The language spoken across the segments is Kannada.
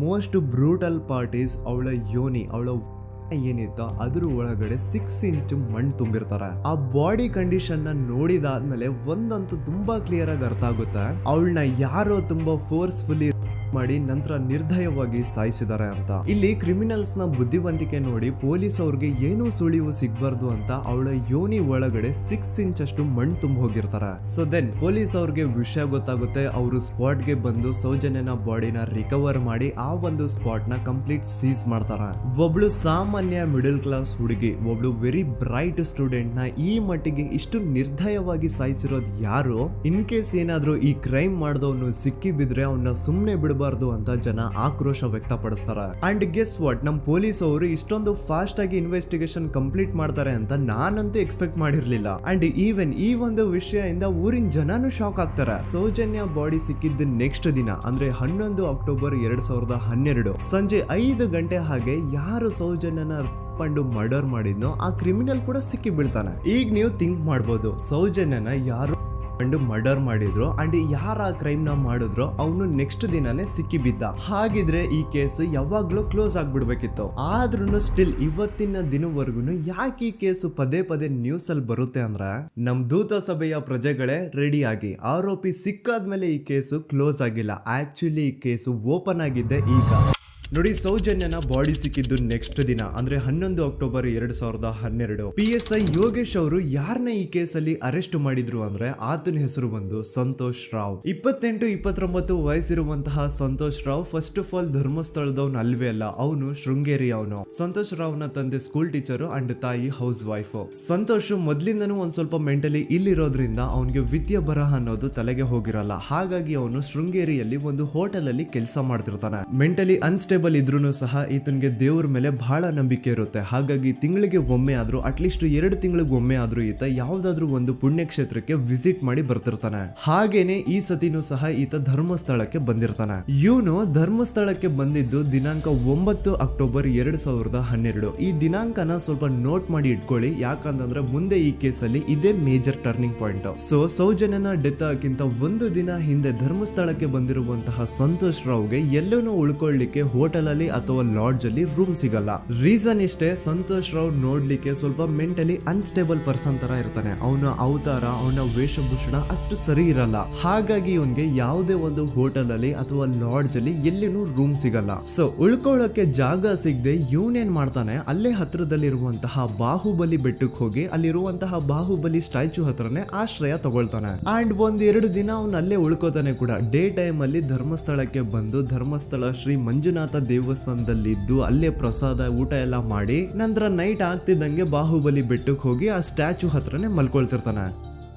ಮೋಸ್ಟ್ ಬ್ರೂಟಲ್ ಪಾರ್ಟ್ ಈಸ್ ಅವಳ ಯೋನಿ, ಅವಳ ಏನಿತ್ತೋ ಅದ್ರ ಒಳಗಡೆ 6 ಇಂಚ್ ಮಣ್ಣು ತುಂಬಿರ್ತಾರೆ. ಆ ಬಾಡಿ ಕಂಡೀಷನ್ ನ ನೋಡಿದಾದ್ಮೇಲೆ ಒಂದಂತೂ ತುಂಬಾ ಕ್ಲಿಯರ್ ಆಗಿ ಅರ್ಥ ಆಗುತ್ತೆ, ಅವಳನ್ನ ಯಾರೋ ತುಂಬಾ ಫೋರ್ಸ್ಫುಲಿ ಮಾಡಿ ನಂತರ ನಿರ್ದಯವಾಗಿ ಸಾಯಿಸಿದ್ದಾರೆ ಅಂತ. ಇಲ್ಲಿ ಕ್ರಿಮಿನಲ್ಸ್ ನ ಬುದ್ಧಿವಂತಿಕೆ ನೋಡಿ ಪೊಲೀಸ್ ಅವ್ರಿಗೆ ಏನೂ ಸುಳಿವು ಸಿಗ್ಬಾರ್ದು ಅಂತ ಅವಳ ಯೋನಿ ಒಳಗಡೆ 6 ಇಂಚ್ ಅಷ್ಟು ಮಣ್ಣು ತುಂಬ ಹೋಗಿರ್ತಾರೆ. ಸೊ ದೆನ್ ಪೊಲೀಸ್ ಅವ್ರಿಗೆ ವಿಷಯ ಗೊತ್ತಾಗುತ್ತೆ. ಅವರು ಸ್ಪಾಟ್ ಗೆ ಬಂದು ಸೌಜನ್ಯನ ಬಾಡಿನ ರಿಕವರ್ ಮಾಡಿ ಆ ಒಂದು ಸ್ಪಾಟ್ ನ ಕಂಪ್ಲೀಟ್ ಸೀಸ್ ಮಾಡ್ತಾರೆ. ಒಬ್ಳು ಸಾಮಾನ್ಯ ಮಿಡಲ್ ಕ್ಲಾಸ್ ಹುಡುಗಿ, ಒಬ್ಳು ವೆರಿ ಬ್ರೈಟ್ ಸ್ಟೂಡೆಂಟ್ ನ ಈ ಮಟ್ಟಿಗೆ ಇಷ್ಟು ನಿರ್ದಯವಾಗಿ ಸಾಯಿಸಿರೋದು ಯಾರು? ಇನ್ ಕೇಸ್ ಏನಾದ್ರೂ ಈ ಕ್ರೈಮ್ ಮಾಡಿದವನು ಸಿಕ್ಕಿ ಬಿದ್ರೆ ಅವನ್ನ ಸುಮ್ನೆ ಬಿಡಬಾರ್ದು ಅಂತ ಜನ ಆಕ್ರೋಶ ವ್ಯಕ್ತಪಡಿಸ್ತಾರೆ. ಅಂಡ್ ಗೆಸ್ ವಾಟ್, ನಮ್ ಪೊಲೀಸ್ ಅವರು ಇಷ್ಟೊಂದು ಫಾಸ್ಟ್ ಆಗಿ ಇನ್ವೆಸ್ಟಿಗೇಷನ್ ಕಂಪ್ಲೀಟ್ ಮಾಡ್ತಾರೆ ಅಂತ ನಾನಂತೂ ಎಕ್ಸ್ಪೆಕ್ಟ್ ಮಾಡಿರ್ಲಿಲ್ಲ. ಅಂಡ್ ಈವನ್ ಈ ಒಂದು ವಿಷಯದಿಂದ ಊರಿನ ಜನನು ಶಾಕ್ ಆಗ್ತಾರೆ. ಸೌಜನ್ಯ ಬಾಡಿ ಸಿಕ್ಕಿದ್ದ ನೆಕ್ಸ್ಟ್ ದಿನ ಅಂದ್ರೆ 11 ಅಕ್ಟೋಬರ್ 2012 ಸಂಜೆ 5 ಗಂಟೆ ಹಾಗೆ ಯಾರು ಸೌಜನ್ಯನ ಪಂಡು ಮರ್ಡರ್ ಮಾಡಿದ್ನೋ ಆ ಕ್ರಿಮಿನಲ್ ಕೂಡ ಸಿಕ್ಕಿ ಬೀಳ್ತಾನೆ. ಈಗ ನೀವು ಥಿಂಕ್ ಮಾಡ್ಬೋದು, ಸೌಜನ್ಯನ ಯಾರು ಮರ್ಡರ್ ಮಾಡಿದ್ರು ಅಂಡ್ ಯಾರ ಕ್ರೈಮ್ ನ ಮಾಡಿದ್ರು ಅವನು ನೆಕ್ಸ್ಟ್ ದಿನಾನೇ ಸಿಕ್ಕಿ ಬಿದ್ದ. ಹಾಗಿದ್ರೆ ಈ ಕೇಸ್ ಯಾವಾಗ್ಲೂ ಕ್ಲೋಸ್ ಆಗ್ಬಿಡ್ಬೇಕಿತ್ತು. ಆದ್ರೂ ಸ್ಟಿಲ್ ಇವತ್ತಿನ ದಿನವರೆಗೂ ಯಾಕೆ ಈ ಕೇಸು ಪದೇ ಪದೇ ನ್ಯೂಸ್ ಅಲ್ಲಿ ಬರುತ್ತೆ ಅಂದ್ರೆ, ನಮ್ ದೂತ ಸಭೆಯ ಪ್ರಜೆಗಳೇ ರೆಡಿ ಆಗಿ, ಆರೋಪಿ ಸಿಕ್ಕಾದ್ಮೇಲೆ ಈ ಕೇಸು ಕ್ಲೋಸ್ ಆಗಿಲ್ಲ. ಆಕ್ಚುಲಿ ಈ ಕೇಸು ಓಪನ್ ಆಗಿದ್ದೆ ಈಗ. ನೋಡಿ, ಸೌಜನ್ಯನ ಬಾಡಿ ಸಿಕ್ಕಿದ್ದು ನೆಕ್ಸ್ಟ್ ದಿನ ಅಂದ್ರೆ 11 ಅಕ್ಟೋಬರ್ 2012 PSI ಯೋಗೇಶ್ ಅವರು ಯಾರನ್ನ ಈ ಕೇಸಲ್ಲಿ ಅರೆಸ್ಟ್ ಮಾಡಿದ್ರು ಅಂದ್ರೆ ಆತನ ಹೆಸರು ಬಂದು ಸಂತೋಷ್ ರಾವ್. 28-29 ವಯಸ್ಸಿರುವಂತಹ Santosh Rao first of all ಧರ್ಮಸ್ಥಳದವನು ಅಲ್ವೇ ಅಲ್ಲ, ಅವನು ಶೃಂಗೇರಿ. ಅವನು ಸಂತೋಷ್ ರಾವ್ ನ ತಂದೆ ಸ್ಕೂಲ್ ಟೀಚರ್ ಅಂಡ್ ತಾಯಿ ಹೌಸ್ ವೈಫ್. ಸಂತೋಷ್ ಮೊದ್ಲಿಂದನೂ ಒಂದ್ ಸ್ವಲ್ಪ ಮೆಂಟಲಿ ಇಲ್ಲಿರೋದ್ರಿಂದ ಅವನಿಗೆ ವಿದ್ಯೆ ಬರಹ ಅನ್ನೋದು ತಲೆಗೆ ಹೋಗಿರಲ್ಲ. ಹಾಗಾಗಿ ಅವನು ಶೃಂಗೇರಿಯಲ್ಲಿ ಒಂದು ಹೋಟೆಲ್ ಅಲ್ಲಿ ಕೆಲಸ ಮಾಡ್ತಿರ್ತಾನೆ. ಮೆಂಟಲಿ ಅನ್ಸ್ಟೇಬಲ್ ಇದ್ರೂ ಸಹ ಈತನಿಗೆ ದೇವ್ರ ಮೇಲೆ ಬಹಳ ನಂಬಿಕೆ ಇರುತ್ತೆ. ಹಾಗಾಗಿ ತಿಂಗಳಿಗೆ ಒಮ್ಮೆ ಆದ್ರೂ, ಅಟ್ಲೀಸ್ಟ್ 2 ತಿಂಗಳಿಗೆ ಒಮ್ಮೆ ಆದ್ರೂ ಈತ ಯಾವ್ದಾದ್ರು ಒಂದು ಪುಣ್ಯಕ್ಷೇತ್ರಕ್ಕೆ ವಿಸಿಟ್ ಮಾಡಿ ಬರ್ತಿರ್ತಾನೆ. ಹಾಗೇನೆ ಈ ಸತಿನೂ ಸಹ ಈತ ಧರ್ಮಸ್ಥಳಕ್ಕೆ ಬಂದಿರ್ತಾನೆ. ಇವನು ಧರ್ಮಸ್ಥಳಕ್ಕೆ ಬಂದಿದ್ದು ದಿನಾಂಕ 9 ಅಕ್ಟೋಬರ್ 2012. ಈ ದಿನಾಂಕನ ಸ್ವಲ್ಪ ನೋಟ್ ಮಾಡಿ ಇಟ್ಕೊಳ್ಳಿ, ಯಾಕಂತಂದ್ರೆ ಮುಂದೆ ಈ ಕೇಸಲ್ಲಿ ಇದೇ ಮೇಜರ್ ಟರ್ನಿಂಗ್ ಪಾಯಿಂಟ್. ಸೊ ಸೌಜನ್ಯನ ಡೆತ್ ಆಗಿಂತ ಒಂದು ದಿನ ಹಿಂದೆ ಧರ್ಮಸ್ಥಳಕ್ಕೆ ಬಂದಿರುವಂತಹ ಸಂತೋಷ್ ರಾವ್ಗೆ ಎಲ್ಲೂ ಉಳ್ಕೊಳ್ಳಿಕ್ಕೆ ಹೋಟೆಲ್ ಅಲ್ಲಿ ಅಥವಾ ಲಾಡ್ಜ್ ಅಲ್ಲಿ ರೂಮ್ ಸಿಗಲ್ಲ. ರೀಸನ್ ಇಷ್ಟೇ, ಸಂತೋಷ್ ರಾವ್ ನೋಡ್ಲಿಕ್ಕೆ ಸ್ವಲ್ಪ ಮೆಂಟಲಿ ಅನ್ಸ್ಟೇಬಲ್ ಪರ್ಸನ್ ತರ ಇರ್ತಾನೆ. ಅವನ ಅವತಾರ, ಅವನ ವೇಷಭೂಷಣ ಅಷ್ಟು ಸರಿ ಇರಲ್ಲ. ಹಾಗಾಗಿ ಇವನ್ಗೆ ಯಾವುದೇ ಒಂದು ಹೋಟೆಲ್ ಅಲ್ಲಿ ಅಥವಾ ಲಾಡ್ಜ್ ಅಲ್ಲಿ ಎಲ್ಲಿನೂ ರೂಮ್ ಸಿಗಲ್ಲ. ಸೊ ಉಳ್ಕೊಳ್ಳೋಕೆ ಜಾಗ ಸಿಗದೆ ಇವನೇನ್ ಮಾಡ್ತಾನೆ, ಅಲ್ಲೇ ಹತ್ರದಲ್ಲಿರುವಂತಹ ಬಾಹುಬಲಿ ಬೆಟ್ಟಕ್ಕೆ ಹೋಗಿ ಅಲ್ಲಿರುವಂತಹ ಬಾಹುಬಲಿ ಸ್ಟ್ಯಾಚು ಹತ್ರನೇ ಆಶ್ರಯ ತಗೊಳ್ತಾನೆ. ಅಂಡ್ 1-2 ದಿನ ಅವನು ಅಲ್ಲೇ ಉಳ್ಕೋತಾನೆ ಕೂಡ. ಡೇ ಟೈಮ್ ಅಲ್ಲಿ ಧರ್ಮಸ್ಥಳಕ್ಕೆ ಬಂದು ಧರ್ಮಸ್ಥಳ ಶ್ರೀ ಮಂಜುನಾಥ ದೇವಸ್ಥಾನದಲ್ಲಿದ್ದು ಅಲ್ಲೇ ಪ್ರಸಾದ ಊಟ ಎಲ್ಲ ಮಾಡಿ ನಂತರ ನೈಟ್ ಆಗ್ತಿದ್ದಂಗೆ ಬಾಹುಬಲಿ ಬೆಟ್ಟಕ್ಕೆ ಹೋಗಿ ಆ ಸ್ಟ್ಯಾಚು ಹತ್ರನೇ ಮಲ್ಕೊಳ್ತಿರ್ತಾನೆ.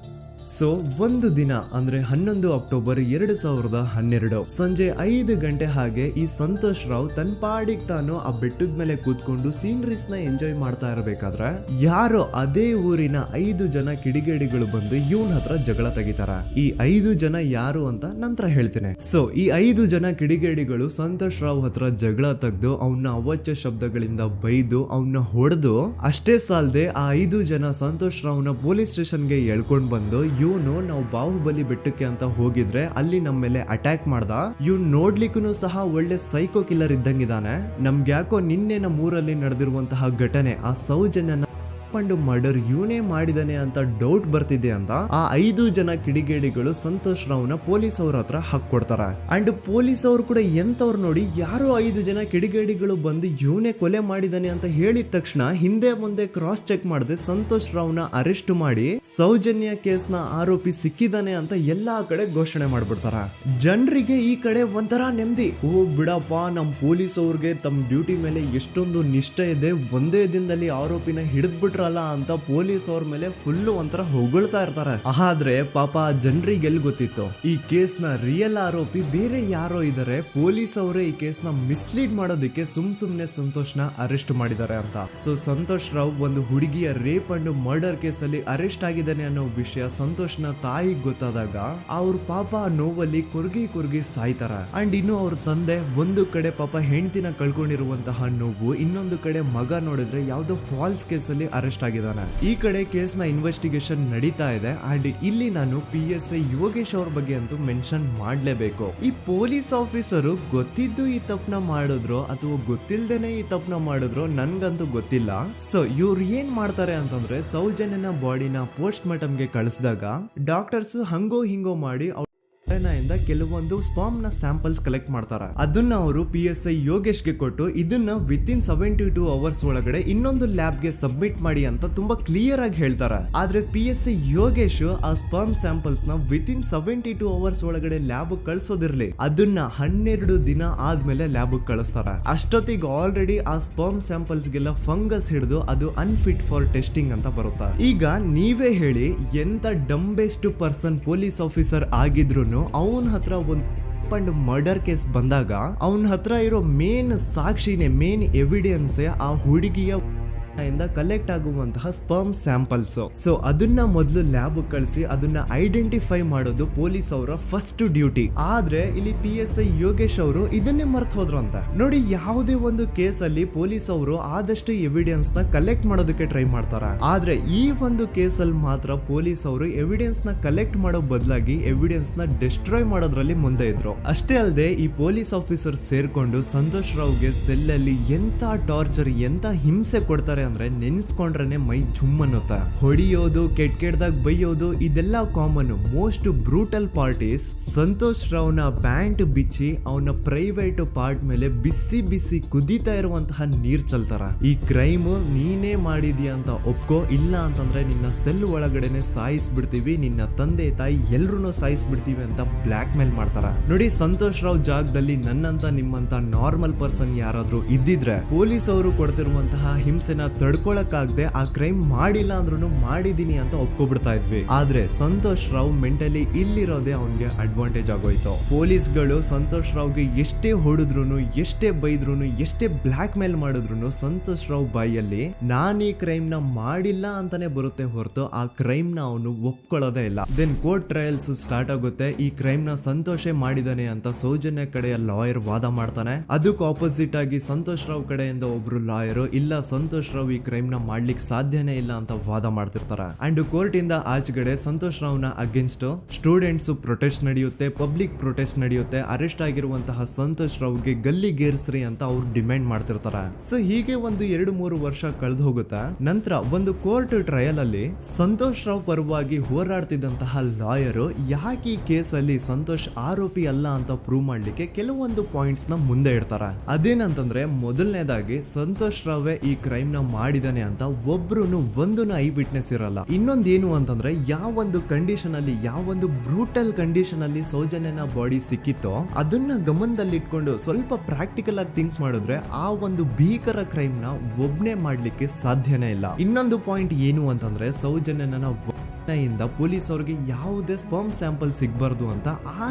ಸೊ ಒಂದು ದಿನ ಅಂದ್ರೆ 11 ಅಕ್ಟೋಬರ್ 2012 ಸಂಜೆ 5 ಗಂಟೆ ಹಾಗೆ ಈ ಸಂತೋಷ್ ರಾವ್ ತನ್ನ ಪಾಡಿಗೆ ತಾನು ಆ ಬೆಟ್ಟದ ಮೇಲೆ ಕೂತ್ಕೊಂಡು ಸೀನರೀಸ್ ನ ಎಂಜಾಯ್ ಮಾಡ್ತಾ ಇರಬೇಕಾದ್ರೆ ಯಾರೋ ಅದೇ ಊರಿನ 5 ಜನ ಕಿಡಿಗೇಡಿಗಳು ಬಂದು ಇವನ್ ಹತ್ರ ಜಗಳ ತೆಗಿತಾರ. ಈ 5 ಜನ ಯಾರು ಅಂತ ನಂತರ ಹೇಳ್ತೀನಿ. ಸೊ ಈ 5 ಜನ ಕಿಡಿಗೇಡಿಗಳು ಸಂತೋಷ್ ರಾವ್ ಹತ್ರ ಜಗಳ ತೆಗೆದು ಅವನ್ನ ಅವಾಚ್ಯ ಶಬ್ದಗಳಿಂದ ಬೈದು ಅವನ್ನ ಹೊಡೆದು, ಅಷ್ಟೇ ಸಾಲದೆ ಆ 5 ಜನ ಸಂತೋಷ್ ರಾವ್ನ ಪೊಲೀಸ್ ಸ್ಟೇಷನ್ಗೆ ಎಳ್ಕೊಂಡ್ ಬಂದು ಇವನು ನಾವು ಬಾಹುಬಲಿ ಬೆಟ್ಟಕ್ಕೆ ಅಂತ ಹೋಗಿದ್ರೆ ಅಲ್ಲಿ ನಮ್ಮ ಮೇಲೆ ಅಟ್ಯಾಕ್ ಮಾಡ್ದ, ಇವ್ನು ನೋಡ್ಲಿಕ್ಕೂ ಸಹ ಒಳ್ಳೆ ಸೈಕೋ ಕಿಲ್ಲರ್ ಇದ್ದಂಗಿದಾನೆ, ನಮ್ಗೆ ಯಾಕೋ ನಿನ್ನೆ ನಮ್ಮೂರಲ್ಲಿ ನಡೆದಿರುವಂತಹ ಘಟನೆ ಆ ಸೌಜನ್ಯನ ಪಂಡು ಮರ್ಡರ್ ಇವನೇ ಮಾಡಿದಾನೆ ಅಂತ ಡೌಟ್ ಬರ್ತಿದೆ ಅಂತ ಆ 5 ಜನ ಕಿಡಿಗೇಡಿಗಳು ಸಂತೋಷ್ ರಾವ್ನ ಪೊಲೀಸ್ ಅವ್ರ ಹತ್ರ ಹಾಕೊಡ್ತಾರ. ಅಂಡ್ ಪೊಲೀಸ್ ಅವರು ಕೂಡ ಎಂತವ್ರು ನೋಡಿ, ಯಾರೋ 5 ಜನ ಕಿಡಿಗೇಡಿಗಳು ಬಂದು ಇವನೇ ಕೊಲೆ ಮಾಡಿದಾನೆ ಅಂತ ಹೇಳಿದ ತಕ್ಷಣ ಹಿಂದೆ ಮುಂದೆ ಕ್ರಾಸ್ ಚೆಕ್ ಮಾಡದೆ ಸಂತೋಷ್ ರಾವ್ನ ಅರೆಸ್ಟ್ ಮಾಡಿ ಸೌಜನ್ಯ ಕೇಸ್ನ ಆರೋಪಿ ಸಿಕ್ಕಿದಾನೆ ಅಂತ ಎಲ್ಲಾ ಕಡೆ ಘೋಷಣೆ ಮಾಡ್ಬಿಡ್ತಾರ. ಜನರಿಗೆ ಈ ಕಡೆ ಒಂಥರ ನೆಮ್ಮದಿ, ಓ ಬಿಡಪ್ಪ ನಮ್ ಪೊಲೀಸ್ ಅವ್ರಿಗೆ ತಮ್ಮ ಡ್ಯೂಟಿ ಮೇಲೆ ಎಷ್ಟೊಂದು ನಿಷ್ಠೆ ಇದೆ, ಒಂದೇ ದಿನದಲ್ಲಿ ಆರೋಪಿನ ಹಿಡಿದ್ಬಿಟ್ರಲ್ಲ ಅಂತ ಪೊಲೀಸ್ ಅವ್ರ ಮೇಲೆ ಫುಲ್ ಒಂಥರ ಹೊಗಳ್ತಾ ಇರ್ತಾರೆ. ಆದ್ರೆ ಪಾಪ ಜನರಿಗೆ ಎಲ್ಲಿ ಗೊತ್ತಿತ್ತು ಈ ಕೇಸ್ ನ ರಿಯಲ್ ಆರೋಪಿ ಬೇರೆ ಯಾರೋ ಇದಾರೆ, ಪೊಲೀಸ್ ಅವರೇ ಈ ಕೇಸ್ ನ ಮಿಸ್ಲೀಡ್ ಮಾಡೋದಕ್ಕೆ ಸುಮ್ನೆ ಸಂತೋಷ್ ನ ಅರೆಸ್ಟ್ ಮಾಡಿದ್ದಾರೆ ಅಂತ. ಸೊ ಸಂತೋಷ್ ರಾವ್ ಒಂದು ಹುಡುಗಿಯ ರೇಪ್ ಅಂಡ್ ಮರ್ಡರ್ ಕೇಸ್ ಅಲ್ಲಿ ಅರೆಸ್ಟ್ ಆಗಿದ್ದಾನೆ ಅನ್ನೋ ವಿಷಯ ಸಂತೋಷ್ ನ ತಾಯಿಗೆ ಗೊತ್ತಾದಾಗ ಅವ್ರ ಪಾಪ ನೋವಲ್ಲಿ ಕುರ್ಗಿ ಸಾಯ್ತಾರ. ಅಂಡ್ ಇನ್ನು ಅವ್ರ ತಂದೆ ಒಂದು ಕಡೆ ಪಾಪ ಹೆಂಡತಿನ ಕಳ್ಕೊಂಡಿರುವಂತಹ ನೋವು, ಇನ್ನೊಂದು ಕಡೆ ಮಗ ನೋಡಿದ್ರೆ ಯಾವ್ದೋ ಫಾಲ್ಸ್ ಕೇಸ್ ಅಲ್ಲಿ ಅರೆಸ್ಟ್ ಆಗಿದ್ದಾನೆ. ಈ ಕಡೆ ಕೇಸ್ ನ ಇನ್ವೆಸ್ಟಿಗೇಷನ್ ನಡೀತಾ ಇದೆ. ಅಂಡ್ ಇಲ್ಲಿ ನಾನು PSI ಯೋಗೇಶ್ ಅವ್ರ ಬಗ್ಗೆ ಅಂತೂ ಮೆನ್ಷನ್ ಮಾಡ್ಲೇಬೇಕು. ಈ ಪೊಲೀಸ್ ಆಫೀಸರು ಗೊತ್ತಿದ್ದು ಈ ತಪ್ಪನ ಮಾಡಿದ್ರು ಅಥವಾ ಗೊತ್ತಿಲ್ದೇನೆ ಈ ತಪ್ಪನ ಮಾಡಿದ್ರು ನನ್ಗಂತೂ ಗೊತ್ತಿಲ್ಲ. ಸೊ ಇವ್ರು ಏನ್ ಮಾಡ್ತಾರೆ ಅಂತಂದ್ರೆ ಸೌಜನ್ಯನ ಬಾಡಿನ ಪೋಸ್ಟ್ ಮಾರ್ಟಮ್ಗೆ ಕಳಿಸಿದಾಗ ಡಾಕ್ಟರ್ಸ್ ಹಂಗೋ ಹಿಂಗೋ ಮಾಡಿ ಇಂದ ಕೆಲವೊಂದು ಸ್ಪರ್ಮ್ ನ ಸ್ಯಾಂಪಲ್ಸ್ ಕಲೆಕ್ಟ್ ಮಾಡ್ತಾರೆ. ಅದನ್ನ ಅವರು PSI ಯೋಗೇಶ್ಗೆ ಕೊಟ್ಟು ಇದನ್ನ ವಿತಿನ್ 72 ಅವರ್ಸ್ ಒಳಗಡೆ ಇನ್ನೊಂದು ಲ್ಯಾಬ್ ಗೆ ಸಬ್ಮಿಟ್ ಮಾಡಿ ಅಂತ ತುಂಬಾ ಕ್ಲಿಯರ್ ಆಗಿ ಹೇಳ್ತಾರೆ. ಆದ್ರೆ PSI ಯೋಗೇಶ್ ಆ ಸ್ಪರ್ಮ್ ಸ್ಯಾಂಪಲ್ಸ್ ನ ವಿತಿನ್ 72 ಅವರ್ಸ್ ಒಳಗಡೆ ಲ್ಯಾಬ್ ಕಳ್ಸೋದಿರ್ಲಿ, ಅದನ್ನ 12 ದಿನ ಆದ್ಮೇಲೆ ಲ್ಯಾಬ್ ಕಳಿಸ್ತಾರೆ. ಅಷ್ಟೊತ್ತಿಗೆ ಆಲ್ರೆಡಿ ಆ ಸ್ಪರ್ಮ್ ಸ್ಯಾಂಪಲ್ಸ್ ಗೆಲ್ಲ ಫಂಗಸ್ ಹಿಡಿದು ಅದು ಅನ್ಫಿಟ್ ಫಾರ್ ಟೆಸ್ಟಿಂಗ್ ಅಂತ ಬರುತ್ತೆ. ಈಗ ನೀವೇ ಹೇಳಿ, ಎಂತ ಡಂಬೆಸ್ಟ್ ಪರ್ಸನ್ ಪೊಲೀಸ್ ಆಫೀಸರ್ ಆಗಿದ್ರು ಅವನ ಹತ್ರ ಒಂದು ಮರ್ಡರ್ ಕೇಸ್ ಬಂದಾಗ ಅವನ ಹತ್ರ ಇರೋ ಮೇನ್ ಸಾಕ್ಷಿನೇ, ಮೇನ್ ಎವಿಡೆನ್ಸ್ ಆ ಹುಡುಗಿಯ ಇಂದ ಕಲೆಕ್ಟ್ ಆಗುವಂತಹ ಸ್ಪರ್ಮ್ ಸ್ಯಾಂಪಲ್ಸ್. ಸೊ ಅದನ್ನ ಮೊದಲು ಲ್ಯಾಬ್ ಕಳಿಸಿ ಅದನ್ನ ಐಡೆಂಟಿಫೈ ಮಾಡೋದು ಪೊಲೀಸ್ ಅವರ ಫಸ್ಟ್ ಡ್ಯೂಟಿ. ಆದ್ರೆ ಇಲ್ಲಿ PSI ಯೋಗೇಶ್ ಅವರು ಇದನ್ನೇ ಮರ್ತು ಹೋದ್ರು ಅಂತ ನೋಡಿ. ಯಾವುದೇ ಒಂದು ಕೇಸ್ ಅಲ್ಲಿ ಪೊಲೀಸ್ ಅವರು ಆದಷ್ಟು ಎವಿಡೆನ್ಸ್ ನ ಕಲೆಕ್ಟ್ ಮಾಡೋದಕ್ಕೆ ಟ್ರೈ ಮಾಡ್ತಾರೆ. ಆದ್ರೆ ಈ ಒಂದು ಕೇಸ್ ಅಲ್ಲಿ ಮಾತ್ರ ಪೊಲೀಸ್ ಅವರು ಎವಿಡೆನ್ಸ್ ನ ಕಲೆಕ್ಟ್ ಮಾಡೋ ಬದಲಾಗಿ ಎವಿಡೆನ್ಸ್ ನ ಡಿಸ್ಟ್ರಾಯ್ ಮಾಡೋದ್ರಲ್ಲಿ ಮುಂದೆ ಇದ್ರು. ಅಷ್ಟೇ ಅಲ್ಲದೆ ಈ ಪೊಲೀಸ್ ಆಫೀಸರ್ ಸೇರ್ಕೊಂಡು ಸಂತೋಷ್ ರಾವ್ಗೆ ಸೆಲ್ ಅಲ್ಲಿ ಎಂತ ಟಾರ್ಚರ್, ಎಂತ ಹಿಂಸೆ ಕೊಡ್ತಾರೆ ಅಂದ್ರೆ ನೆನ್ಸ್ಕೊಂಡ್ರೆ ಮೈ ಜುಮ್ ಅನ್ನುತ್ತ. ಹೊಡಿಯೋದು, ಕೆಟ್ಟದಾಗ ಬೈಯೋದು ಇದೆಲ್ಲ common. Most brutal parties Santosh ರಾವ್ನ ಪ್ಯಾಂಟ್ ಬಿಚ್ಚಿ ಅವನ ಪ್ರೈವೇಟ್ ಪಾರ್ಟ್ ಮೇಲೆ ಬಿಸಿ ಬಿಸಿ ಕುದೀತಾ ಇರುವಂತಹ ನೀರ್ ಚಲ್ತಾರ. ಈ ಕ್ರೈಮ್ ನೀನೇ ಮಾಡಿದ್ಯಾ ಅಂತ ಒಪ್ಕೋ, ಇಲ್ಲ ಅಂತಂದ್ರೆ ನಿನ್ನ ಸೆಲ್ ಒಳಗಡೆನೆ ಸಾಯಿಸ್ಬಿಡ್ತೀವಿ, ನಿನ್ನ ತಂದೆ ತಾಯಿ ಎಲ್ರು ಸಾಯಿಸ್ಬಿಡ್ತೀವಿ ಅಂತ ಬ್ಲಾಕ್ ಮೇಲ್ ಮಾಡ್ತಾರ. ನೋಡಿ, ಸಂತೋಷ್ ರಾವ್ ಜಾಗದಲ್ಲಿ ನನ್ನಂತ ನಿಮ್ಮಂತ ನಾರ್ಮಲ್ ಪರ್ಸನ್ ಯಾರಾದ್ರೂ ಇದ್ದಿದ್ರೆ ಪೊಲೀಸ್ ಅವರು ಕೊಡ್ತಿರುವಂತಹ ಹಿಂಸೆನ ತಡ್ಕೊಳಕ್ಕಾಗದೆ ಆ ಕ್ರೈಮ್ ಮಾಡಿಲ್ಲ ಅಂದ್ರೂ ಮಾಡಿದೀನಿ ಅಂತ ಒಪ್ಕೊಬಿಡ್ತಾ ಇದ್ವಿ. ಆದ್ರೆ ಸಂತೋಷ್ ರಾವ್ ಮೆಂಟಲಿ ಇಲ್ಲಿರೋದೇ ಅವನ್ಗೆ ಅಡ್ವಾಂಟೇಜ್ ಆಗೋಯ್ತು. ಪೊಲೀಸ್ಗಳು ಸಂತೋಷ್ ರಾವ್ಗೆ ಎಷ್ಟೇ ಹೊಡೆದ್ರು, ಎಷ್ಟೇ ಬೈದ್ರು, ಎಷ್ಟೇ ಬ್ಲಾಕ್ ಮೇಲ್ ಮಾಡಿದ್ರು ಸಂತೋಷ್ ರಾವ್ ಬಾಯಲ್ಲಿ ನಾನ್ ಈ ಕ್ರೈಮ್ ನ ಮಾಡಿಲ್ಲ ಅಂತಾನೆ ಬರುತ್ತೆ ಹೊರತು ಆ ಕ್ರೈಮ್ ನ ಅವನು ಒಪ್ಕೊಳ್ಳೋದೇ ಇಲ್ಲ. ದೆನ್ ಕೋರ್ಟ್ ಟ್ರಯಲ್ಸ್ ಸ್ಟಾರ್ಟ್ ಆಗುತ್ತೆ. ಈ ಕ್ರೈಮ್ ನ ಸಂತೋಷೇ ಮಾಡಿದಾನೆ ಅಂತ ಸೌಜನ್ಯ ಕಡೆಯ ಲಾಯರ್ ವಾದ ಮಾಡ್ತಾನೆ. ಅದಕ್ಕೆ ಆಪೋಸಿಟ್ ಆಗಿ ಸಂತೋಷ್ ರಾವ್ ಕಡೆಯಿಂದ ಒಬ್ರು ಲಾಯರ್ ಇಲ್ಲ, ಸಂತೋಷ್ ರಾವ್ ಈ ಕ್ರೈಮ್ ನ ಮಾಡ್ಲಿಕ್ಕೆ ಸಾಧ್ಯನೇ ಇಲ್ಲ ಅಂತ ವಾದ ಮಾಡ್ತಿರ್ತಾರೆ. ಅಂಡ್ ಕೋರ್ಟ್ ಇಂದ ಆಚೆಗಡೆ ಸಂತೋಷ್ ರಾವ್ ನ ಅಗೇನ್ಸ್ಟ್ ಸ್ಟೂಡೆಂಟ್ಸ್ ಪ್ರೊಟೆಸ್ಟ್ ನಡೆಯುತ್ತೆ, ಪಬ್ಲಿಕ್ ಪ್ರೊಟೆಸ್ಟ್ ನಡೆಯುತ್ತೆ. ಅರೆಸ್ಟ್ ಆಗಿರುವಂತಹ ಸಂತೋಷ್ ರಾವ್ಗೆ ಗಲ್ಲಿಗೇರಿಸ್ರಿ ಅಂತ ಅವ್ರು ಡಿಮ್ಯಾಂಡ್ ಮಾಡ್ತಿರ್ತಾರೆ. ಸೊ ಹೀಗೆ ಒಂದು 2-3 ವರ್ಷ ಕಳೆದು ಹೋಗುತ್ತೆ. ನಂತರ ಒಂದು ಕೋರ್ಟ್ ಟ್ರಯಲ್ ಅಲ್ಲಿ ಸಂತೋಷ್ ರಾವ್ ಪರವಾಗಿ ಹೋರಾಡ್ತಿದ್ದಂತಹ ಲಾಯರ್ ಯಾಕೆ ಈ ಕೇಸ್ ಅಲ್ಲಿ ಸಂತೋಷ್ ಆರೋಪಿ ಅಲ್ಲ ಅಂತ ಪ್ರೂವ್ ಮಾಡ್ಲಿಕ್ಕೆ ಕೆಲವೊಂದು ಪಾಯಿಂಟ್ಸ್ ನ ಮುಂದೆ ಇಡ್ತಾರೆ. ಅದೇನಂತಂದ್ರೆ ಮೊದಲನೇದಾಗಿ ಸಂತೋಷ್ ರಾವೇ ಈ ಕ್ರೈಮ್ ನ ಮಾಡಿದಾನೆ ಅಂತ ಒಬ್ರು ಒಂದೂನು ಐ ವಿಟ್ನೆಸ್ ಇರಲ್ಲ. ಇನ್ನೊಂದೇನು ಅಂತಂದ್ರೆ ಯಾವೊಂದು ಕಂಡೀಷನ್ ಅಲ್ಲಿ, ಯಾವೊಂದು ಬ್ರೂಟಲ್ ಕಂಡೀಷನ್ ಅಲ್ಲಿ ಸೌಜನ್ಯನ ಬಾಡಿ ಸಿಕ್ಕಿತ್ತೋ ಅದನ್ನ ಗಮನದಲ್ಲಿಟ್ಕೊಂಡು ಸ್ವಲ್ಪ ಪ್ರಾಕ್ಟಿಕಲ್ ಆಗಿ ಥಿಂಕ್ ಮಾಡಿದ್ರೆ ಆ ಒಂದು ಭೀಕರ ಕ್ರೈಮ್ ನ ಒಬ್ನೇ ಮಾಡ್ಲಿಕ್ಕೆ ಸಾಧ್ಯನೇ ಇಲ್ಲ. ಇನ್ನೊಂದು ಪಾಯಿಂಟ್ ಏನು ಅಂತಂದ್ರೆ ಸೌಜನ್ಯನ ಪೊಲೀಸ್ ಅವ್ರಿಗೆ ಯಾವುದೇ ಸ್ಪರ್ಮ್ ಸ್ಯಾಂಪಲ್ ಸಿಗ್ಬಾರ್ದು ಅಂತ ಆ